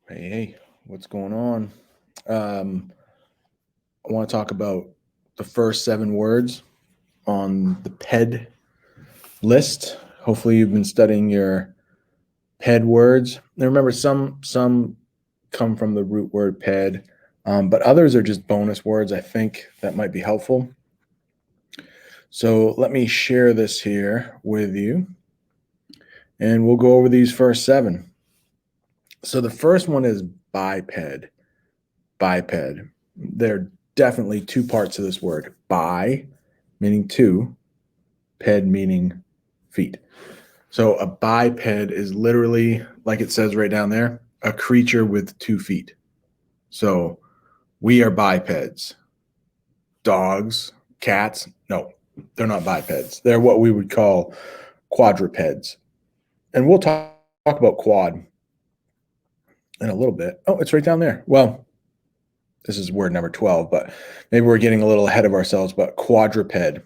Hey, what's going on? Um, I want to talk about the first 7 words on the Ped list. Hopefully, you've been studying your Ped words. Now, remember, some come from the root word Ped, but others are just bonus words. I think that might be helpful. So let me share this here with you, and we'll go over these first 7. So the first one is biped. Biped. There are definitely 2 parts of this word. Bi, meaning 2, ped meaning feet. So a biped is literally, like it says right down there, a creature with 2 feet. So we are bipeds. Dogs, cats, no, they're not bipeds. They're what we would call quadrupeds. And we'll talk about quad in a little bit. Oh, it's right down there. Well, this is word number 12, but maybe we're getting a little ahead of ourselves. But quadruped,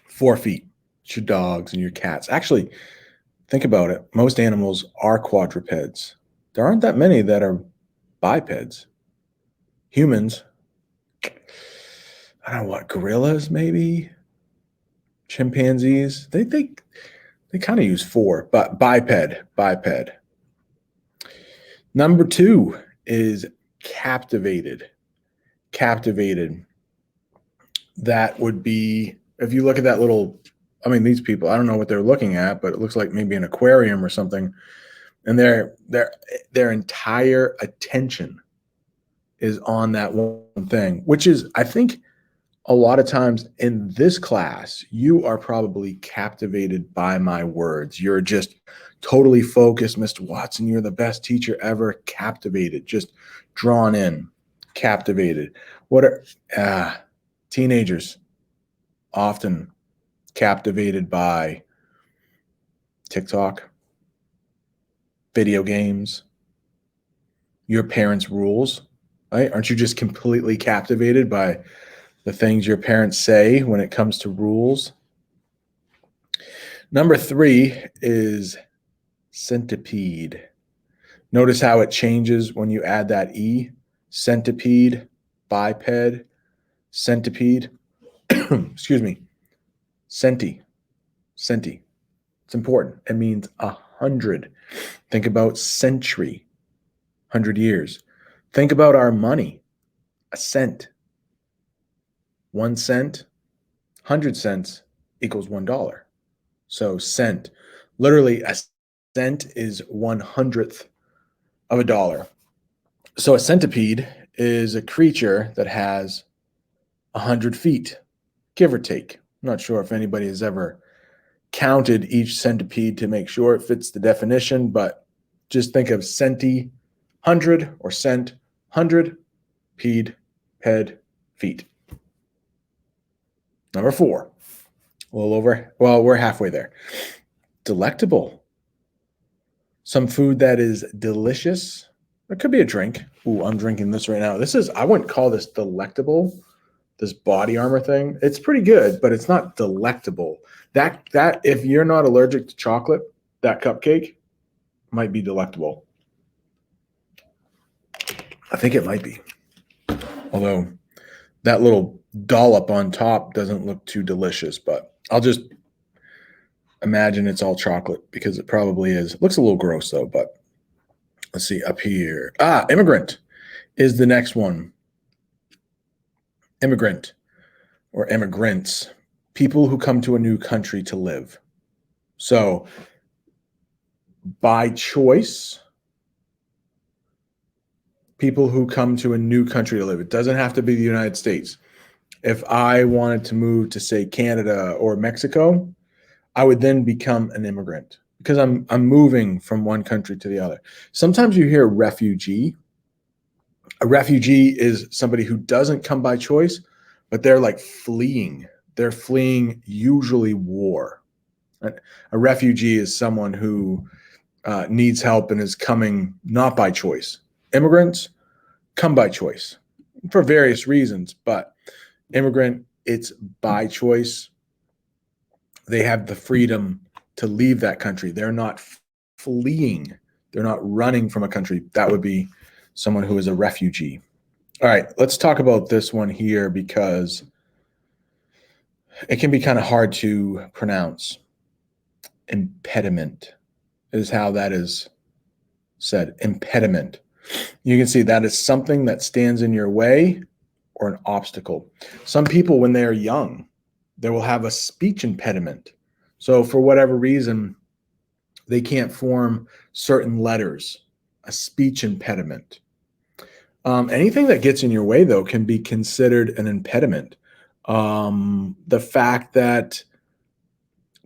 4 feet. It's your dogs and your cats. Actually, think about it. Most animals are quadrupeds. There aren't that many that are bipeds. Humans, I don't know what, gorillas maybe, chimpanzees. They kind of use 4, but biped. Number 2 is captivated. Captivated. That would be, if you look at that little, I mean, these people, I don't know what they're looking at, but it looks like maybe an aquarium or something. And their entire attention is on that one thing, which is, I think, a lot of times in this class, you are probably captivated by my words. You're just totally focused, Mr. Watson. You're the best teacher ever. Captivated, just drawn in, captivated. What are teenagers often captivated by? TikTok, video games, your parents' rules, right? Aren't you just completely captivated by the things your parents say when it comes to rules? Number 3 is centipede. Notice how it changes when you add that E. Centipede, biped, centipede. Excuse me. Centi. It's important. It means 100. Think about century, 100 years. Think about our money, a cent. 1 cent, 100 cents equals $1. So cent, literally a cent is 1/100th of a dollar. So a centipede is a creature that has 100 feet, give or take. I'm not sure if anybody has ever counted each centipede to make sure it fits the definition, but just think of centi, 100, or cent, 100, pede, ped, feet. Number 4, a little over, well, we're halfway there. Delectable. Some food that is delicious. It could be a drink. Ooh, I'm drinking this right now. I wouldn't call this delectable, this body armor thing. It's pretty good, but it's not delectable. That if you're not allergic to chocolate, that cupcake might be delectable. I think it might be. Although that little dollop on top doesn't look too delicious, but I'll just imagine it's all chocolate because it probably is. It looks a little gross though, but let's see up here. Immigrant is the next one. Immigrant or immigrants, people who come to a new country to live. So by choice, people who come to a new country to live. It doesn't have to be the United States. If I wanted to move to, say, Canada or Mexico, I would then become an immigrant because I'm moving from one country to the other. Sometimes you hear refugee. A refugee is somebody who doesn't come by choice, but they're like fleeing. They're fleeing usually war. A refugee is someone who needs help and is coming not by choice. Immigrants come by choice for various reasons, but immigrant, it's by choice. They have the freedom to leave that country. They're not fleeing They're not running from a country. That would be someone who is a refugee. All right, let's talk about this one here because it can be kind of hard to pronounce. Impediment is how that is said. Impediment. You can see that is something that stands in your way or an obstacle. Some people, when they are young, they will have a speech impediment. So for whatever reason, they can't form certain letters, a speech impediment. Anything that gets in your way, though, can be considered an impediment. The fact that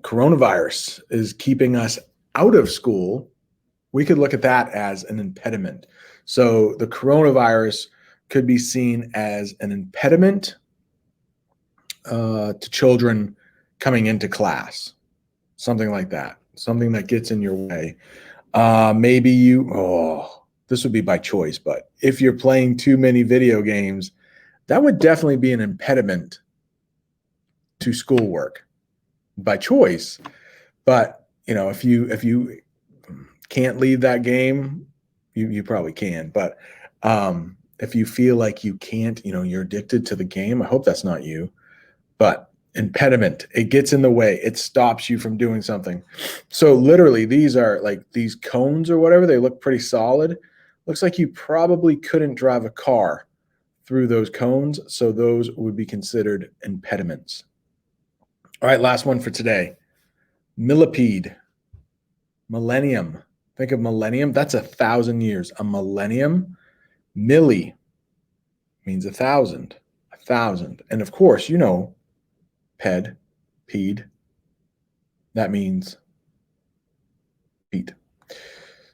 coronavirus is keeping us out of school, we could look at that as an impediment. So the coronavirus could be seen as an impediment to children coming into class, something like that, something that gets in your way. Maybe this would be by choice, but if you're playing too many video games, that would definitely be an impediment to schoolwork by choice. But if you can't leave that game, you probably can. But if you feel like you can't, you're addicted to the game, I hope that's not you. But impediment, it gets in the way. It stops you from doing something. So literally, these are like these cones or whatever. They look pretty solid. Looks like you probably couldn't drive a car through those cones. So those would be considered impediments. All right, last one for today. Millipede Millennium. Think of millennium. That's 1,000 years. A millennium. Milli means 1,000. 1,000. And of course, Ped, that means feet.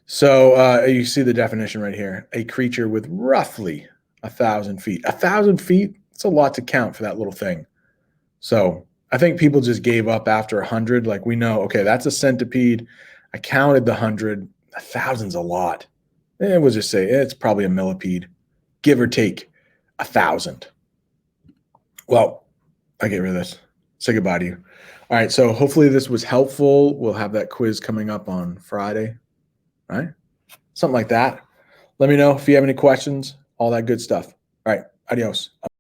So you see the definition right here. A creature with roughly 1,000 feet. 1,000 feet, it's a lot to count for that little thing. So I think people just gave up after 100. Like we know, okay, that's a centipede. I counted the 100. 1,000's a lot. We'll just say it's probably a millipede, give or take 1,000. Well, I get rid of this. Say goodbye to you. All right, so hopefully this was helpful. We'll have that quiz coming up on Friday, right? Something like that. Let me know if you have any questions, all that good stuff. All right, adios.